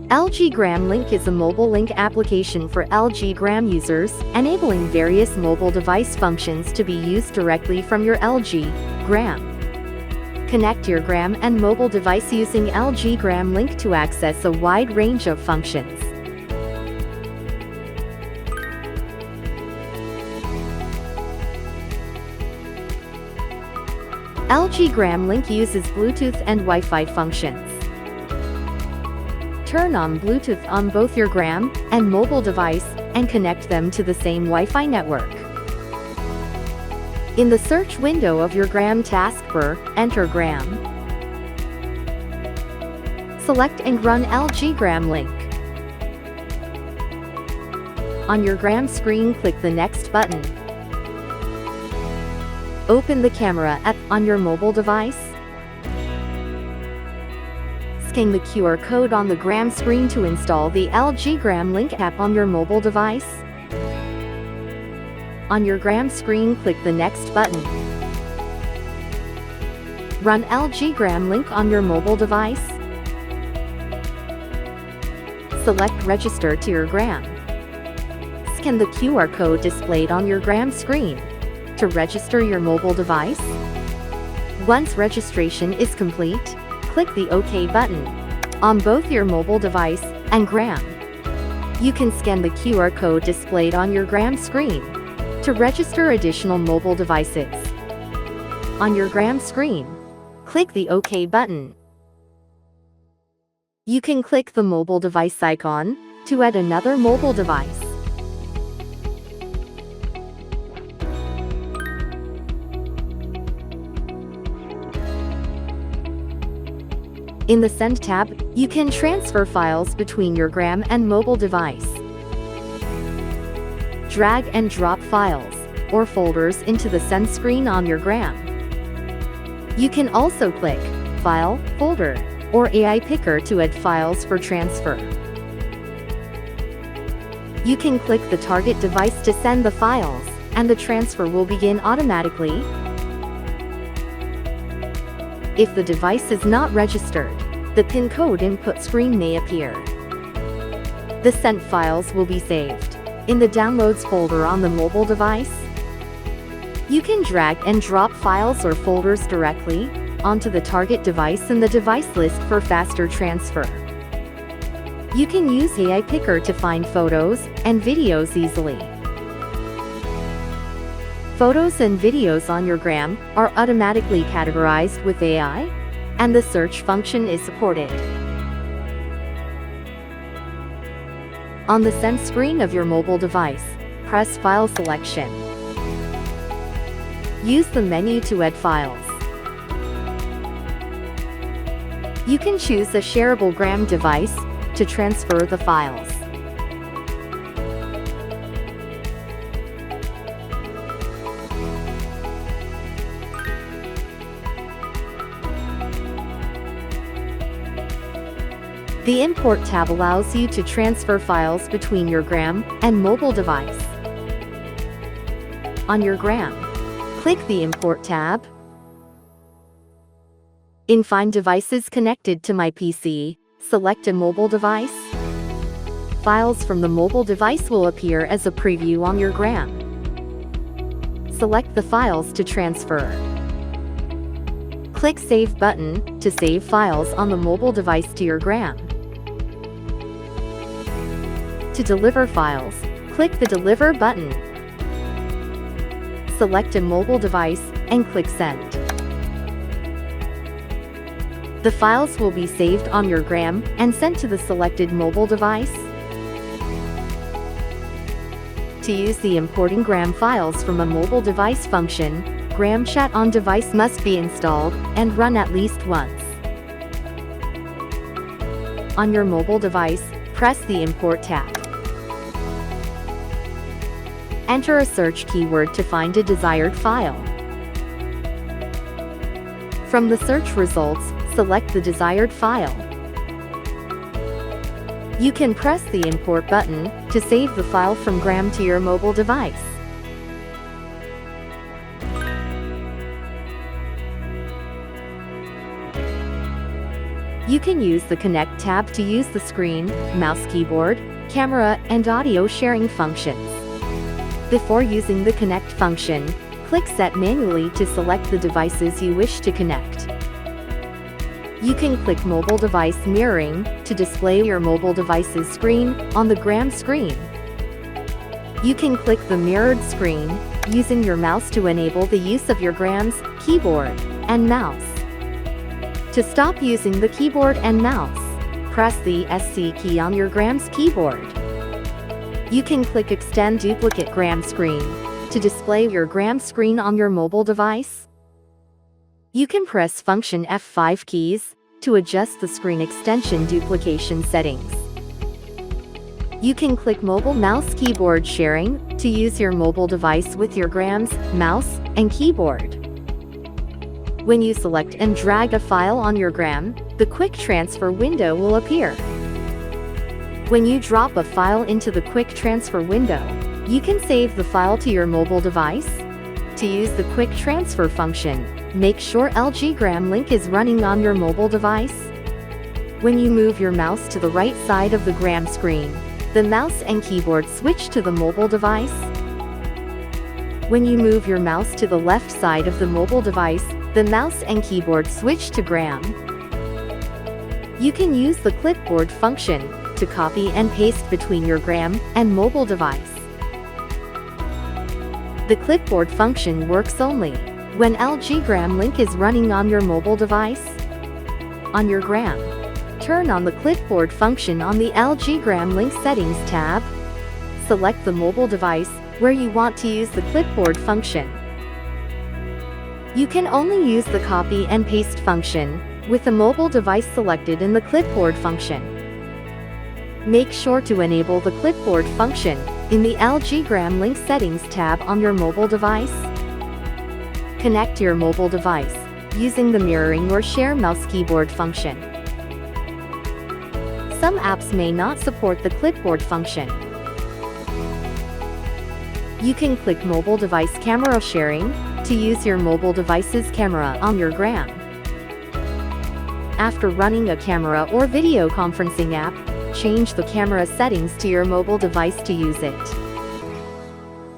LG Gram Link is a mobile link application for LG Gram users, enabling various mobile device functions to be used directly from your LG Gram. Connect your Gram and mobile device using LG Gram Link to access a wide range of functions. LG Gram Link uses Bluetooth and Wi-Fi functions. Turn on Bluetooth on both your Gram and mobile device and connect them to the same Wi-Fi network. In the search window of your Gram taskbar, enter Gram. Select and run LG Gram Link. On your Gram screen, click the Next button. Open the camera app on your mobile device. Scan the QR code on the Gram screen to install the LG Gram Link app on your mobile device. On your Gram screen, click the Next button. Run LG Gram Link on your mobile device. Select Register to your Gram. Scan the QR code displayed on your Gram screen to register your mobile device. Once registration is complete, click the OK button on both your mobile device and Gram. You can scan the QR code displayed on your Gram screen to register additional mobile devices. On your Gram screen, click the OK button. You can click the mobile device icon to add another mobile device. In the Send tab, you can transfer files between your Gram and mobile device. Drag and drop files or folders into the Send screen on your Gram. You can also click File, Folder, or AI Picker to add files for transfer. You can click the target device to send the files, and the transfer will begin automatically. If the device is not registered, the PIN code input screen may appear. The sent files will be saved in the Downloads folder on the mobile device. You can drag and drop files or folders directly onto the target device in the device list for faster transfer. You can use AI Picker to find photos and videos easily. Photos and videos on your Gram are automatically categorized with AI, and the search function is supported. On the Send screen of your mobile device, press File Selection. Use the menu to add files. You can choose a shareable Gram device to transfer the files. The Import tab allows you to transfer files between your Gram and mobile device. On your Gram, click the Import tab. In Find Devices Connected to My PC, select a mobile device. Files from the mobile device will appear as a preview on your Gram. Select the files to transfer. Click Save button to save files on the mobile device to your Gram. To deliver files, click the Deliver button. Select a mobile device and click Send. The files will be saved on your Gram and sent to the selected mobile device. To use the Importing Gram files from a mobile device function, Gram Chat on device must be installed and run at least once. On your mobile device, press the Import tab. Enter a search keyword to find a desired file. From the search results, select the desired file. You can press the Import button to save the file from Gram to your mobile device. You can use the Connect tab to use the screen, mouse, keyboard, camera, and audio sharing functions. Before using the Connect function, click Set manually to select the devices you wish to connect. You can click Mobile Device Mirroring to display your mobile device's screen on the Gram screen. You can click the mirrored screen using your mouse to enable the use of your Gram's keyboard and mouse. To stop using the keyboard and mouse, press the SC key on your Gram's keyboard. You can click Extend Duplicate Gram Screen to display your Gram screen on your mobile device. You can press Function F5 keys to adjust the screen extension duplication settings. You can click Mobile Mouse Keyboard Sharing to use your mobile device with your Gram's mouse and keyboard. When you select and drag a file on your Gram, the Quick Transfer window will appear. When you drop a file into the Quick Transfer window, you can save the file to your mobile device. To use the Quick Transfer function, make sure LG Gram Link is running on your mobile device. When you move your mouse to the right side of the Gram screen, the mouse and keyboard switch to the mobile device. When you move your mouse to the left side of the mobile device, the mouse and keyboard switch to Gram. You can use the clipboard function to copy and paste between your Gram and mobile device. The clipboard function works only when LG Gram Link is running on your mobile device. On your Gram, turn on the clipboard function on the LG Gram Link Settings tab. Select the mobile device where you want to use the clipboard function. You can only use the copy and paste function with the mobile device selected in the clipboard function. Make sure to enable the clipboard function in the LG Gram Link Settings tab on your mobile device. Connect your mobile device using the mirroring or share mouse keyboard function. Some apps may not support the clipboard function. You can click Mobile Device Camera Sharing to use your mobile device's camera on your Gram. After running a camera or video conferencing app, change the camera settings to your mobile device to use it.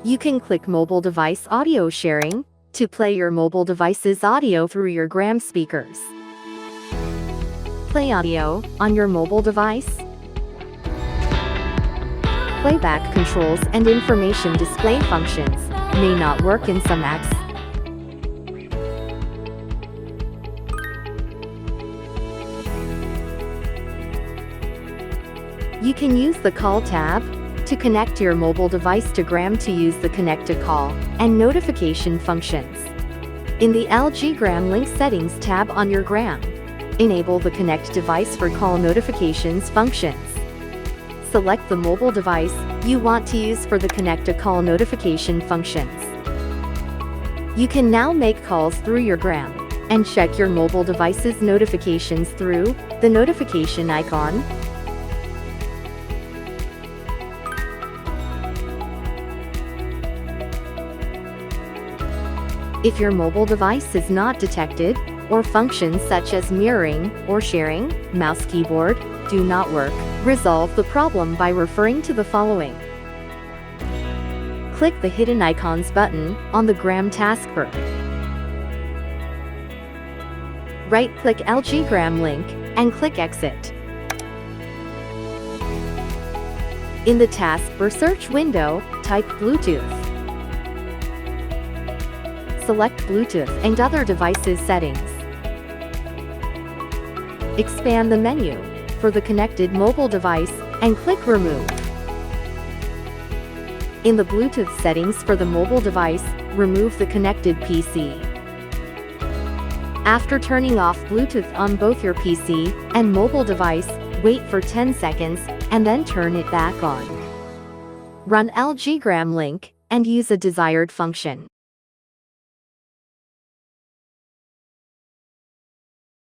You can click Mobile Device Audio Sharing to play your mobile device's audio through your Gram speakers. Play audio on your mobile device. Playback controls and information display functions may not work in some apps. You can use the Call tab to connect your mobile device to Gram to use the Connect to Call and notification functions. In the LG Gram Link Settings tab on your Gram, enable the Connect device for call notifications functions. Select the mobile device you want to use for the Connect to Call notification functions. You can now make calls through your Gram and check your mobile device's notifications through the notification icon. If your mobile device is not detected, or functions such as mirroring or sharing, mouse keyboard, do not work, resolve the problem by referring to the following. Click the Hidden Icons button on the Gram taskbar. Right-click LG Gram Link and click Exit. In the taskbar search window, type Bluetooth. Select Bluetooth and other devices settings. Expand the menu for the connected mobile device and click Remove. In the Bluetooth settings for the mobile device, remove the connected PC. After turning off Bluetooth on both your PC and mobile device, wait for 10 seconds and then turn it back on. Run LG Gram Link and use a desired function.